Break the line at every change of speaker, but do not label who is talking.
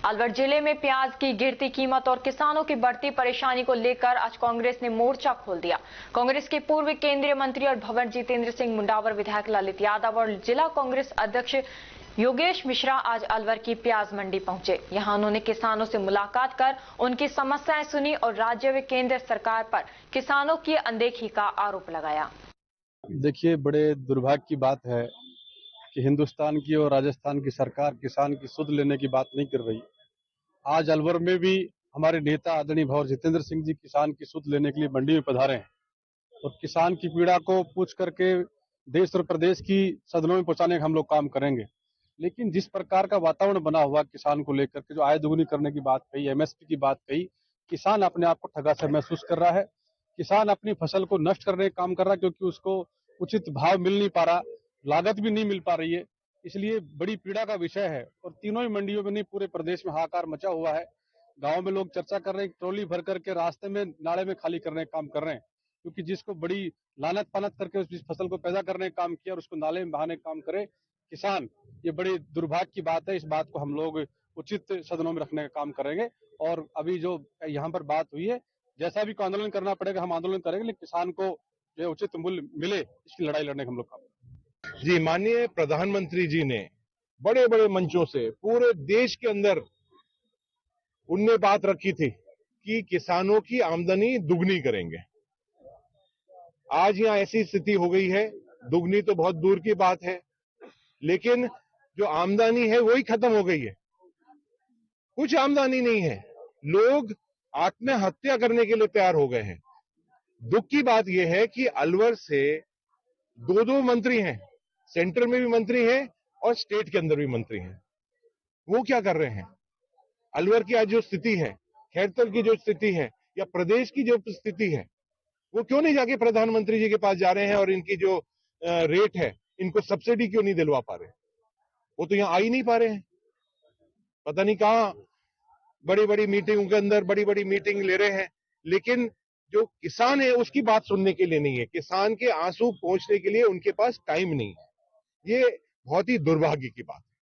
अलवर जिले में प्याज की गिरती कीमत और किसानों की बढ़ती परेशानी को लेकर आज कांग्रेस ने मोर्चा खोल दिया। कांग्रेस के पूर्व केंद्रीय मंत्री और भवन जितेंद्र सिंह मुंडावर, विधायक ललित यादव और जिला कांग्रेस अध्यक्ष योगेश मिश्रा आज अलवर की प्याज मंडी पहुंचे। यहां उन्होंने किसानों से मुलाकात कर उनकी समस्याएं सुनी और राज्य व केंद्र सरकार पर किसानों की अनदेखी का आरोप लगाया।
देखिए, बड़े दुर्भाग्य की बात है कि हिंदुस्तान की और राजस्थान की सरकार किसान की सुध लेने की बात नहीं कर रही। आज अलवर में भी हमारे नेता आदरणीय भवर जितेंद्र सिंह जी किसान की सुध लेने के लिए मंडी में पधारे हैं और किसान की पीड़ा को पूछ करके देश और प्रदेश की सदनों में पहुंचाने का हम लोग काम करेंगे। लेकिन जिस प्रकार का वातावरण बना हुआ किसान को लेकर के, जो आय दोगुनी करने की बात कही, एमएसपी की बात कही, किसान अपने आप को ठगा सा महसूस कर रहा है। किसान अपनी फसल को नष्ट करने का काम कर रहा है क्योंकि उसको उचित भाव मिल नहीं पा रहा, लागत भी नहीं मिल पा रही है। इसलिए बड़ी पीड़ा का विषय है और तीनों ही मंडियों में नहीं, पूरे प्रदेश में हाहाकार मचा हुआ है। गांव में लोग चर्चा कर रहे हैं, ट्रॉली भर करके रास्ते में नाले में खाली करने का काम कर रहे हैं, क्योंकि जिसको बड़ी लानत पानत करके उस फसल को पैदा करने का काम किया और उसको नाले में बहाने का काम करे किसान, ये बड़ी दुर्भाग्य की बात है। इस बात को हम लोग उचित सदनों में रखने का काम करेंगे और अभी जो यहाँ पर बात हुई है, जैसा भी आंदोलन करना पड़ेगा हम आंदोलन करेंगे, लेकिन किसान को जो उचित मूल्य मिले इसकी लड़ाई लड़ने का हम लोग काम।
जी, माननीय प्रधानमंत्री जी ने बड़े बड़े मंचों से पूरे देश के अंदर उनने बात रखी थी कि किसानों की आमदनी दुगनी करेंगे। आज यहाँ ऐसी स्थिति हो गई है, दुगनी तो बहुत दूर की बात है, लेकिन जो आमदनी है वही खत्म हो गई है। कुछ आमदनी नहीं है, लोग आत्महत्या करने के लिए तैयार हो गए हैं। दुख की बात यह है कि अलवर से दो मंत्री हैं, सेंटर में भी मंत्री हैं और स्टेट के अंदर भी मंत्री हैं। वो क्या कर रहे हैं? अलवर की आज जो स्थिति है, खैरतल की जो स्थिति है या प्रदेश की जो स्थिति है, वो क्यों नहीं जाके प्रधानमंत्री जी के पास जा रहे हैं और इनकी जो रेट है, इनको सब्सिडी क्यों नहीं दिलवा पा रहे? वो तो यहाँ आ ही नहीं पा रहे हैं। पता नहीं कहां बड़ी बड़ी मीटिंगों के अंदर बड़ी बड़ी मीटिंग ले रहे हैं, लेकिन जो किसान है उसकी बात सुनने के लिए नहीं है, किसान के आंसू पहुंचने के लिए उनके पास टाइम नहीं है। ये बहुत ही दुर्भाग्य की बात है।